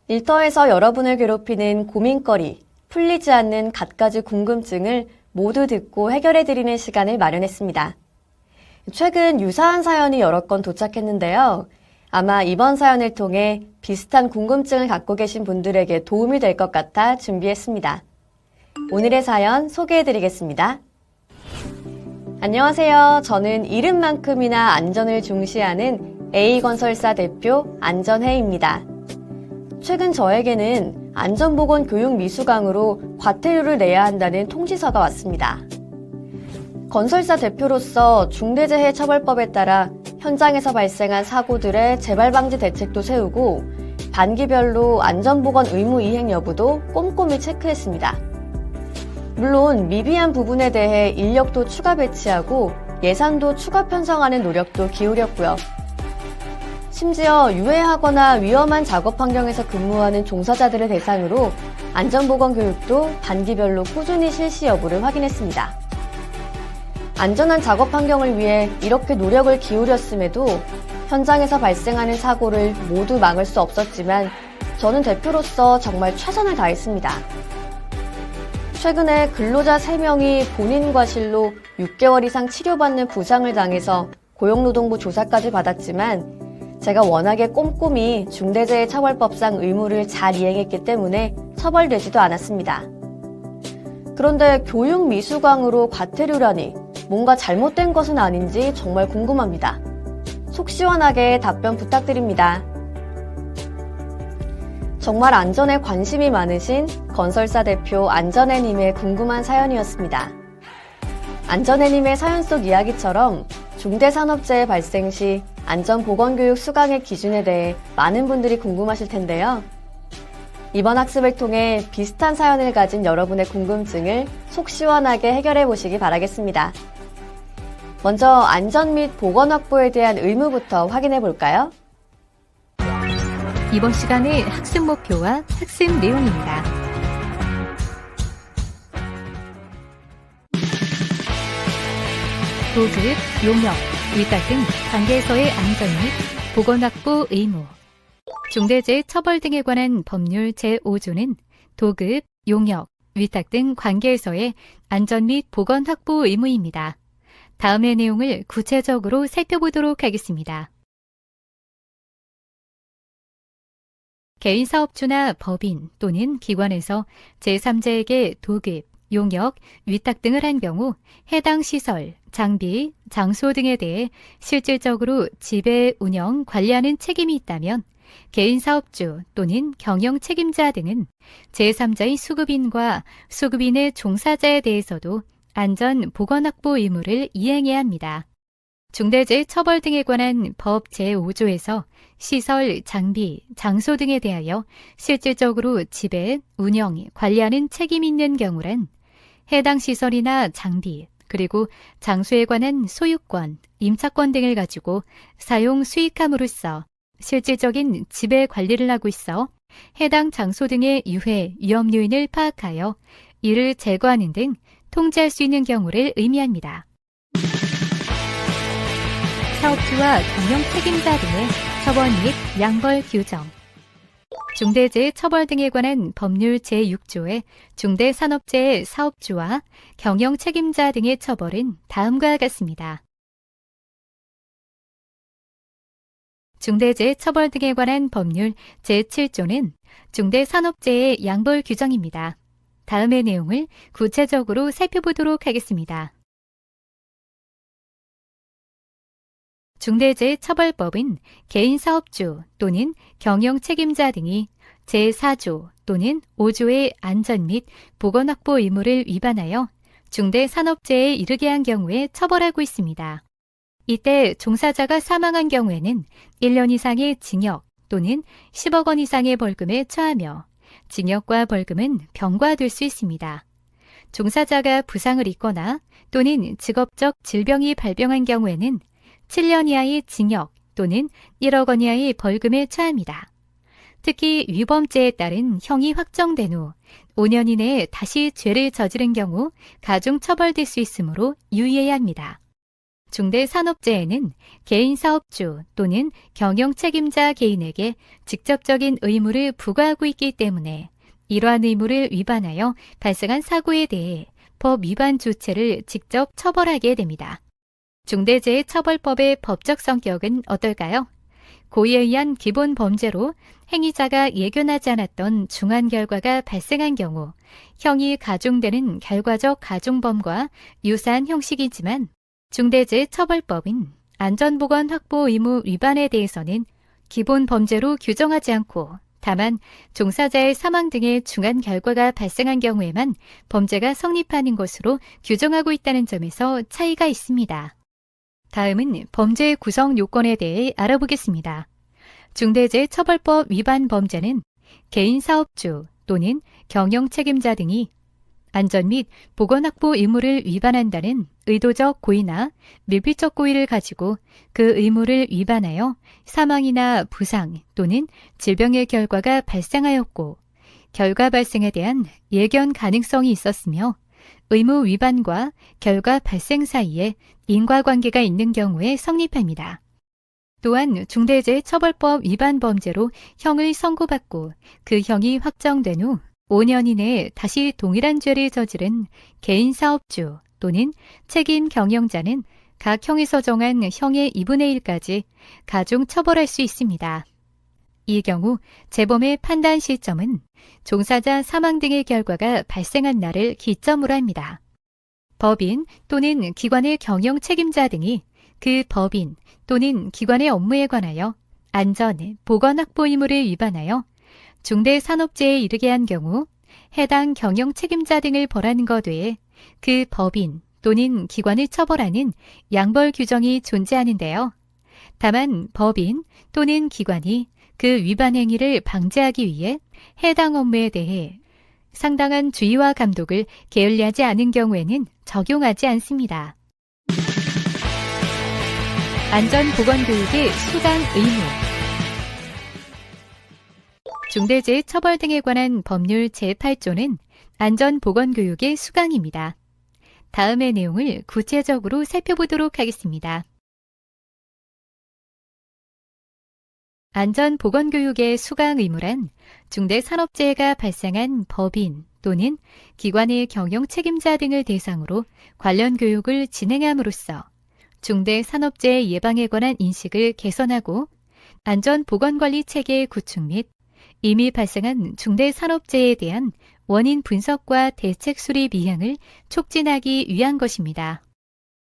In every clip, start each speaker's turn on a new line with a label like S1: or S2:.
S1: 일터에서 여러분을 괴롭히는 고민거리, 풀리지 않는 갖가지 궁금증을 모두 듣고 해결해드리는 시간을 마련했습니다. 최근 유사한 사연이 여러 건 도착했는데요. 아마 이번 사연을 통해 비슷한 궁금증을 갖고 계신 분들에게 도움이 될 것 같아 준비했습니다. 오늘의 사연 소개해드리겠습니다. 안녕하세요. 저는 이름만큼이나 안전을 중시하는 A건설사 대표 안전혜입니다. 최근 저에게는 안전보건교육 미수강으로 과태료를 내야 한다는 통지서가 왔습니다. 건설사 대표로서 중대재해처벌법에 따라 현장에서 발생한 사고들의 재발방지 대책도 세우고 반기별로 안전보건 의무 이행 여부도 꼼꼼히 체크했습니다. 물론 미비한 부분에 대해 인력도 추가 배치하고 예산도 추가 편성하는 노력도 기울였고요. 심지어 유해하거나 위험한 작업 환경에서 근무하는 종사자들을 대상으로 안전보건 교육도 반기별로 꾸준히 실시 여부를 확인했습니다. 안전한 작업 환경을 위해 이렇게 노력을 기울였음에도 현장에서 발생하는 사고를 모두 막을 수 없었지만 저는 대표로서 정말 최선을 다했습니다. 최근에 근로자 3명이 본인 과실로 6개월 이상 치료받는 부상을 당해서 고용노동부 조사까지 받았지만 제가 워낙에 꼼꼼히 중대재해처벌법상 의무를 잘 이행했기 때문에 처벌되지도 않았습니다. 그런데 교육 미수강으로 과태료라니 뭔가 잘못된 것은 아닌지 정말 궁금합니다. 속 시원하게 답변 부탁드립니다. 정말 안전에 관심이 많으신 건설사 대표 안전혜님의 궁금한 사연이었습니다. 안전혜님의 사연 속 이야기처럼 중대산업재해 발생 시 안전보건교육 수강의 기준에 대해 많은 분들이 궁금하실 텐데요. 이번 학습을 통해 비슷한 사연을 가진 여러분의 궁금증을 속 시원하게 해결해 보시기 바라겠습니다. 먼저 안전 및 보건 확보에 대한 의무부터 확인해 볼까요?
S2: 이번 시간의 학습 목표와 학습 내용입니다. 도급, 용역, 위탁 등 관계에서의 안전 및 보건 확보 의무. 중대재해처벌 등에 관한 법률 제5조는 도급, 용역, 위탁 등 관계에서의 안전 및 보건 확보 의무입니다. 다음의 내용을 구체적으로 살펴보도록 하겠습니다. 개인사업주나 법인 또는 기관에서 제3자에게 도급, 용역, 위탁 등을 한 경우 해당 시설, 장비, 장소 등에 대해 실질적으로 지배, 운영, 관리하는 책임이 있다면 개인사업주 또는 경영 책임자 등은 제3자의 수급인과 수급인의 종사자에 대해서도 안전 보건 확보 의무를 이행해야 합니다. 중대재해처벌 등에 관한 법 제5조에서 시설, 장비, 장소 등에 대하여 실질적으로 지배, 운영, 관리하는 책임이 있는 경우란 해당 시설이나 장비, 그리고 장소에 관한 소유권, 임차권 등을 가지고 사용 수익함으로써 실질적인 지배 관리를 하고 있어 해당 장소 등의 유해, 위험 요인을 파악하여 이를 제거하는 등 통제할 수 있는 경우를 의미합니다. 사업주와 경영 책임자 등의 처벌 및 양벌 규정. 중대재해처벌 등에 관한 법률 제6조의 중대산업재해 사업주와 경영 책임자 등의 처벌은 다음과 같습니다. 중대재해처벌 등에 관한 법률 제7조는 중대산업재해 양벌 규정입니다. 다음의 내용을 구체적으로 살펴보도록 하겠습니다. 중대재해처벌법은 개인사업주 또는 경영 책임자 등이 제4조 또는 5조의 안전 및 보건 확보 의무를 위반하여 중대산업재해에 이르게 한 경우에 처벌하고 있습니다. 이때 종사자가 사망한 경우에는 1년 이상의 징역 또는 10억 원 이상의 벌금에 처하며 징역과 벌금은 병과될 수 있습니다. 종사자가 부상을 입거나 또는 직업적 질병이 발병한 경우에는 7년 이하의 징역 또는 1억 원 이하의 벌금에 처합니다. 특히 위범죄에 따른 형이 확정된 후 5년 이내에 다시 죄를 저지른 경우 가중처벌될 수 있으므로 유의해야 합니다. 중대산업재해는 개인 사업주 또는 경영 책임자 개인에게 직접적인 의무를 부과하고 있기 때문에 이러한 의무를 위반하여 발생한 사고에 대해 법 위반 조치를 직접 처벌하게 됩니다. 중대재해처벌법의 법적 성격은 어떨까요? 고의에 의한 기본 범죄로 행위자가 예견하지 않았던 중한 결과가 발생한 경우 형이 가중되는 결과적 가중범과 유사한 형식이지만 중대재해처벌법은 안전보건 확보 의무 위반에 대해서는 기본 범죄로 규정하지 않고 다만 종사자의 사망 등의 중한 결과가 발생한 경우에만 범죄가 성립하는 것으로 규정하고 있다는 점에서 차이가 있습니다. 다음은 범죄 구성 요건에 대해 알아보겠습니다. 중대재해처벌법 위반 범죄는 개인 사업주 또는 경영 책임자 등이 안전 및 보건 확보 의무를 위반한다는 의도적 고의나 밀필적 고의를 가지고 그 의무를 위반하여 사망이나 부상 또는 질병의 결과가 발생하였고 결과 발생에 대한 예견 가능성이 있었으며 의무 위반과 결과 발생 사이에 인과관계가 있는 경우에 성립합니다. 또한 중대재해처벌법 위반 범죄로 형을 선고받고 그 형이 확정된 후 5년 이내에 다시 동일한 죄를 저지른 개인 사업주 또는 책임 경영자는 각 형에서 정한 형의 2분의 1까지 가중 처벌할 수 있습니다. 이 경우 재범의 판단 시점은 종사자 사망 등의 결과가 발생한 날을 기점으로 합니다. 법인 또는 기관의 경영 책임자 등이 그 법인 또는 기관의 업무에 관하여 안전, 보건 확보 의무를 위반하여 중대산업재해에 이르게 한 경우 해당 경영 책임자 등을 벌하는 것 외에 그 법인 또는 기관을 처벌하는 양벌 규정이 존재하는데요. 다만 법인 또는 기관이 그 위반 행위를 방지하기 위해 해당 업무에 대해 상당한 주의와 감독을 게을리하지 않은 경우에는 적용하지 않습니다. 안전보건교육의 수강 의무 중대재해처벌 등에 관한 법률 제8조는 안전보건교육의 수강입니다. 다음의 내용을 구체적으로 살펴보도록 하겠습니다. 안전보건교육의 수강 의무란 중대산업재해가 발생한 법인 또는 기관의 경영 책임자 등을 대상으로 관련 교육을 진행함으로써 중대산업재해 예방에 관한 인식을 개선하고 안전보건관리 체계 구축 및 이미 발생한 중대산업재해에 대한 원인 분석과 대책 수립 이행을 촉진하기 위한 것입니다.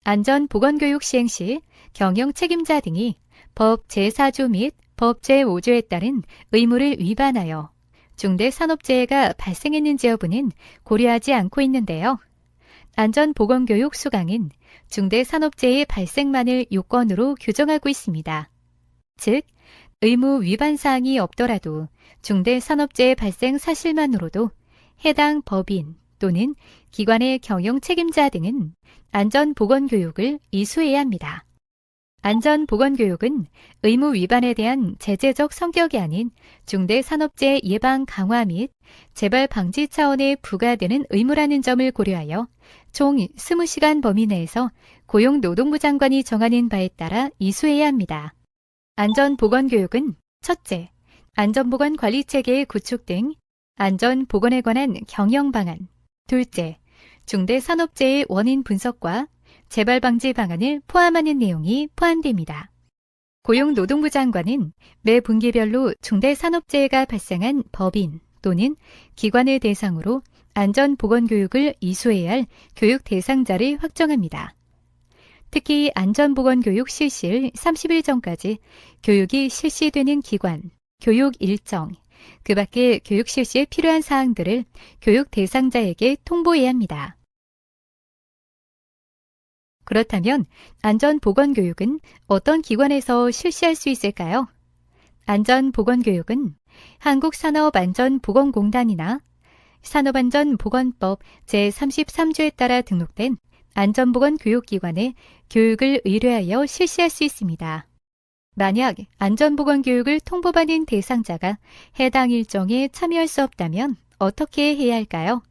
S2: 안전보건교육 시행 시 경영 책임자 등이 법 제4조 및 법 제5조에 따른 의무를 위반하여 중대산업재해가 발생했는지 여부는 고려하지 않고 있는데요. 안전보건교육 수강은 중대산업재해 발생만을 요건으로 규정하고 있습니다. 즉, 의무 위반 사항이 없더라도 중대산업재해 발생 사실만으로도 해당 법인 또는 기관의 경영 책임자 등은 안전보건교육을 이수해야 합니다. 안전보건교육은 의무 위반에 대한 제재적 성격이 아닌 중대산업재해 예방 강화 및 재발 방지 차원에 부과되는 의무라는 점을 고려하여 총 20시간 범위 내에서 고용노동부 장관이 정하는 바에 따라 이수해야 합니다. 안전보건교육은 첫째, 안전보건 관리체계의 구축 등 안전보건에 관한 경영 방안, 둘째, 중대산업재해 원인 분석과 재발 방지 방안을 포함하는 내용이 포함됩니다. 고용노동부 장관은 매 분기별로 중대산업재해가 발생한 법인 또는 기관을 대상으로 안전보건교육을 이수해야 할 교육 대상자를 확정합니다. 특히 안전보건교육 실시일 30일 전까지 교육이 실시되는 기관, 교육 일정, 그 밖에 교육 실시에 필요한 사항들을 교육 대상자에게 통보해야 합니다. 그렇다면 안전보건교육은 어떤 기관에서 실시할 수 있을까요? 안전보건교육은 한국산업안전보건공단이나 산업안전보건법 제33조에 따라 등록된 안전보건교육기관에 교육을 의뢰하여 실시할 수 있습니다. 만약 안전보건교육을 통보받은 대상자가 해당 일정에 참여할 수 없다면 어떻게 해야 할까요?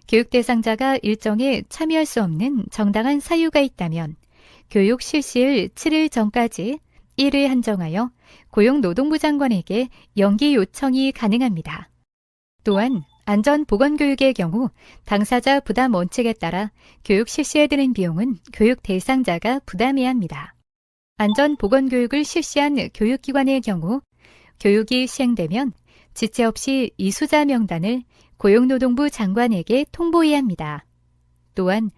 S2: 교육 대상자가 일정에 참여할 수 없는 정당한 사유가 있다면 교육 실시일 7일 전까지 1회 한정하여 고용노동부 장관에게 연기 요청이 가능합니다. 또한 안전보건교육의 경우 당사자 부담 원칙에 따라 교육 실시에 드는 비용은 교육 대상자가 부담해야 합니다. 안전보건교육을 실시한 교육기관의 경우 교육이 시행되면 지체 없이 이수자 명단을 고용노동부 장관에게 통보해야 합니다. 또한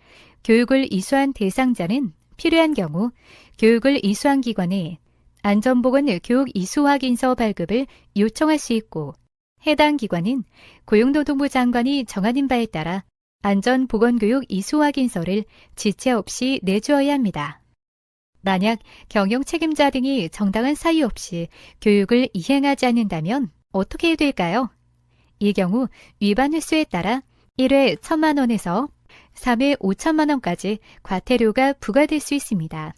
S2: 교육을 이수한 대상자는 필요한 경우 교육을 이수한 기관에 안전보건 교육 이수 확인서 발급을 요청할 수 있고 해당 기관은 고용노동부 장관이 정하는 바에 따라 안전보건교육 이수 확인서를 지체 없이 내주어야 합니다. 만약 경영 책임자 등이 정당한 사유 없이 교육을 이행하지 않는다면 어떻게 해야 될까요? 이 경우 위반 횟수에 따라 1회 1,000만 원에서 3회 5천만 원까지 과태료가 부과될 수 있습니다.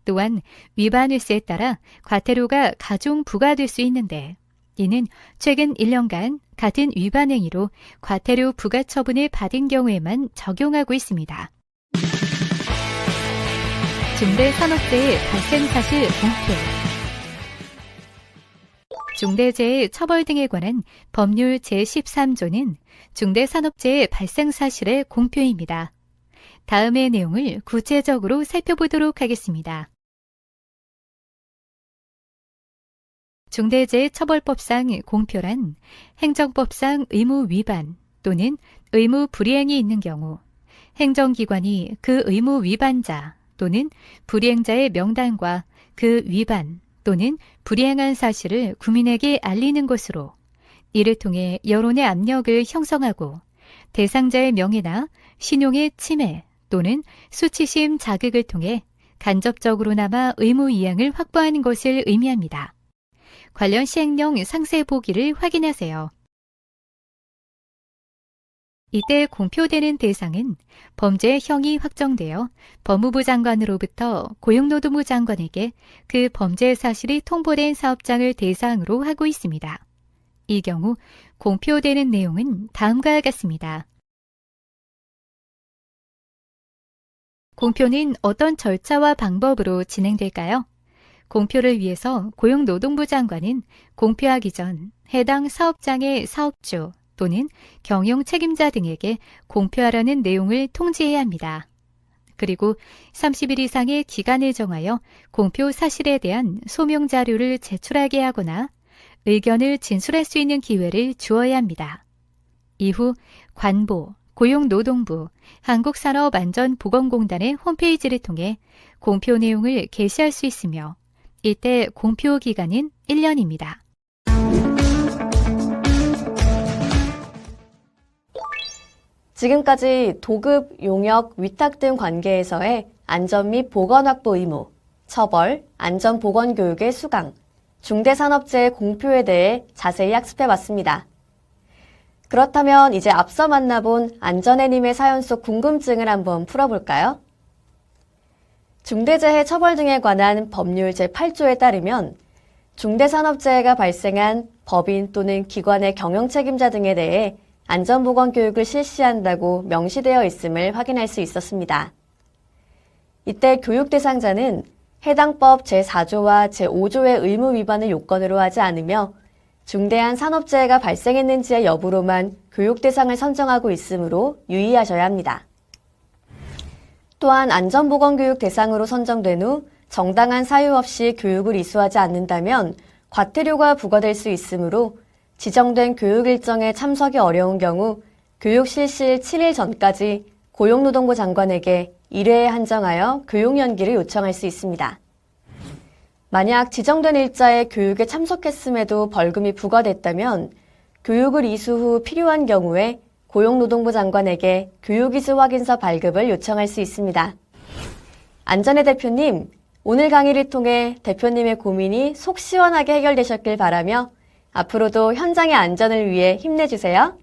S2: 또한 위반 횟수에 따라 과태료가 가중 부과될 수 있는데 이는 최근 1년간 같은 위반 행위로 과태료 부과 처분을 받은 경우에만 적용하고 있습니다. 중대산업재해 발생 사실 공표. 중대재해 처벌 등에 관한 법률 제13조는 중대산업재해 발생 사실의 공표입니다. 다음의 내용을 구체적으로 살펴보도록 하겠습니다. 중대재해처벌법상 공표란 행정법상 의무 위반 또는 의무 불이행이 있는 경우 행정기관이 그 의무 위반자 또는 불이행자의 명단과 그 위반 또는 불이행한 사실을 국민에게 알리는 것으로 이를 통해 여론의 압력을 형성하고 대상자의 명예나 신용의 침해 또는 수치심 자극을 통해 간접적으로나마 의무 이행을 확보하는 것을 의미합니다. 관련 시행령 상세 보기를 확인하세요. 이때 공표되는 대상은 범죄의 형이 확정되어 법무부 장관으로부터 고용노동부 장관에게 그 범죄 사실이 통보된 사업장을 대상으로 하고 있습니다. 이 경우 공표되는 내용은 다음과 같습니다. 공표는 어떤 절차와 방법으로 진행될까요? 공표를 위해서 고용노동부 장관은 공표하기 전 해당 사업장의 사업주 또는 경영 책임자 등에게 공표하라는 내용을 통지해야 합니다. 그리고 30일 이상의 기간을 정하여 공표 사실에 대한 소명 자료를 제출하게 하거나 의견을 진술할 수 있는 기회를 주어야 합니다. 이후 관보, 고용노동부, 한국산업안전보건공단의 홈페이지를 통해 공표 내용을 게시할 수 있으며 이때 공표 기간은 1년입니다.
S1: 지금까지 도급, 용역, 위탁 등 관계에서의 안전 및 보건 확보 의무, 처벌, 안전보건교육의 수강, 중대산업재해 공표에 대해 자세히 학습해봤습니다. 그렇다면 이제 앞서 만나본 안전해님의 사연 속 궁금증을 한번 풀어볼까요? 중대재해 처벌 등에 관한 법률 제8조에 따르면 중대산업재해가 발생한 법인 또는 기관의 경영 책임자 등에 대해 안전보건교육을 실시한다고 명시되어 있음을 확인할 수 있었습니다. 이때 교육 대상자는 해당 법 제4조와 제5조의 의무 위반을 요건으로 하지 않으며 중대한 산업재해가 발생했는지의 여부로만 교육 대상을 선정하고 있으므로 유의하셔야 합니다. 또한 안전보건교육 대상으로 선정된 후 정당한 사유 없이 교육을 이수하지 않는다면 과태료가 부과될 수 있으므로 지정된 교육 일정에 참석이 어려운 경우 교육 실시일 7일 전까지 고용노동부 장관에게 1회에 한정하여 교육 연기를 요청할 수 있습니다. 만약 지정된 일자에 교육에 참석했음에도 벌금이 부과됐다면 교육을 이수 후 필요한 경우에 고용노동부 장관에게 교육이수 확인서 발급을 요청할 수 있습니다. 안전해 대표님, 오늘 강의를 통해 대표님의 고민이 속 시원하게 해결되셨길 바라며 앞으로도 현장의 안전을 위해 힘내주세요.